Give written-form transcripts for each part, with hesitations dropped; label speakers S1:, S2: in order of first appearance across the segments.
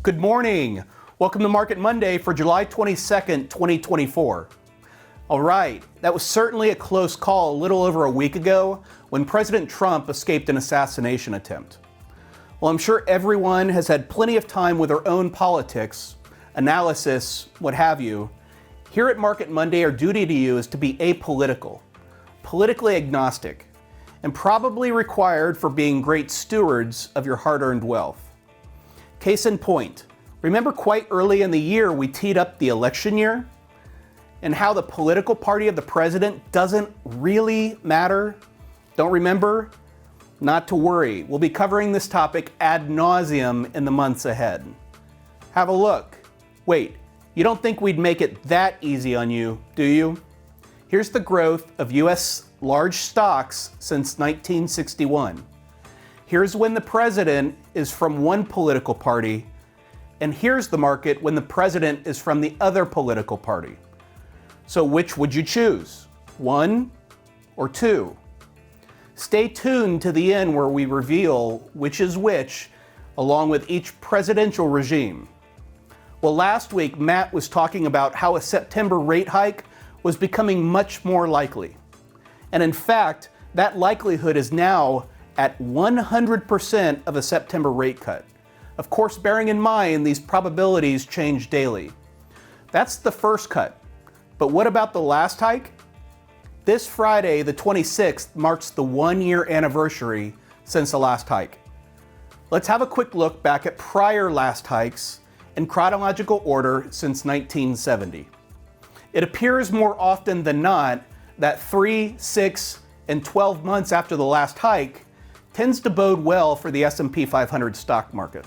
S1: Good morning. Welcome to Market Monday for July 22nd, 2024. All right, that was certainly a close call a little over a week ago when President Trump escaped an assassination attempt. Well, I'm sure everyone has had plenty of time with their own politics, analysis, what have you. Here at Market Monday, our duty to you is to be apolitical, politically agnostic, and probably required for being great stewards of your hard-earned wealth. Case in point, remember quite early in the year we teed up the election year and how the political party of the president doesn't really matter? Don't remember? Not to worry. We'll be covering this topic ad nauseum in the months ahead. Have a look. Wait, you don't think we'd make it that easy on you, do you? Here's the growth of U.S. large stocks since 1961. Here's when the president is from one political party, and here's the market when the president is from the other political party. So which would you choose? One or two? Stay tuned to the end where we reveal which is which, along with each presidential regime. Well, last week, Matt was talking about how a September rate hike was becoming much more likely. And in fact, that likelihood is now at 100% of a September rate cut. Of course, bearing in mind these probabilities change daily. That's the first cut. But what about the last hike? This Friday, the 26th, marks the one-year anniversary since the last hike. Let's have a quick look back at prior last hikes in chronological order since 1970. It appears more often than not that 3, 6, and 12 months after the last hike tends to bode well for the S&P 500 stock market.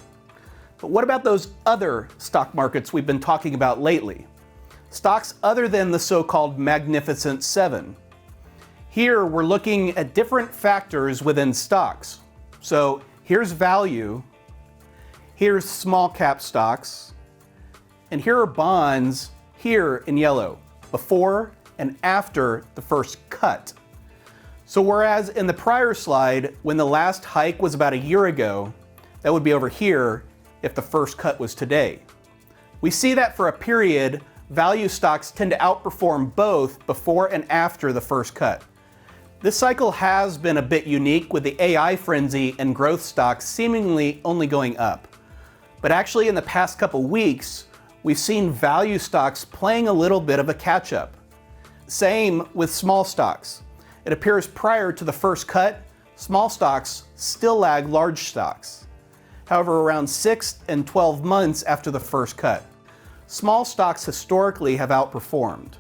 S1: But what about those other stock markets we've been talking about lately? Stocks other than the so-called Magnificent Seven. Here we're looking at different factors within stocks. So here's value, here's small cap stocks, and here are bonds here in yellow, before and after the first cut. So whereas in the prior slide, when the last hike was about a year ago, that would be over here if the first cut was today. We see that for a period, value stocks tend to outperform both before and after the first cut. This cycle has been a bit unique with the AI frenzy and growth stocks seemingly only going up. But actually in the past couple weeks, we've seen value stocks playing a little bit of a catch-up. Same with small stocks. It appears prior to the first cut, small stocks still lag large stocks. However, around 6 and 12 months after the first cut, small stocks historically have outperformed.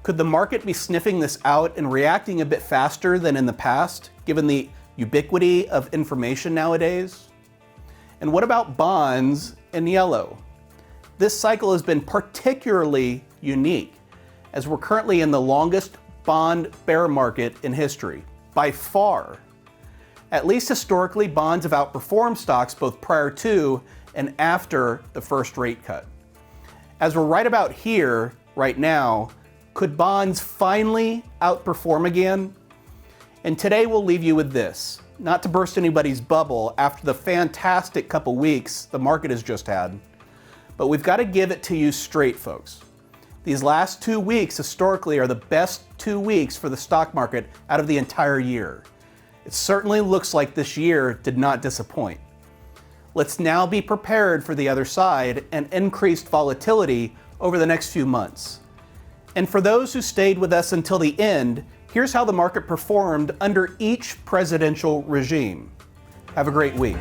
S1: Could the market be sniffing this out and reacting a bit faster than in the past, given the ubiquity of information nowadays? And what about bonds in yellow? This cycle has been particularly unique, as we're currently in the longest bond bear market in history, by far. At least historically, bonds have outperformed stocks both prior to and after the first rate cut. As we're right about here, right now, could bonds finally outperform again? And today we'll leave you with this, not to burst anybody's bubble after the fantastic couple weeks the market has just had, but we've got to give it to you straight, folks. These last 2 weeks historically are the best 2 weeks for the stock market out of the entire year. It certainly looks like this year did not disappoint. Let's now be prepared for the other side and increased volatility over the next few months. And for those who stayed with us until the end, here's how the market performed under each presidential regime. Have a great week.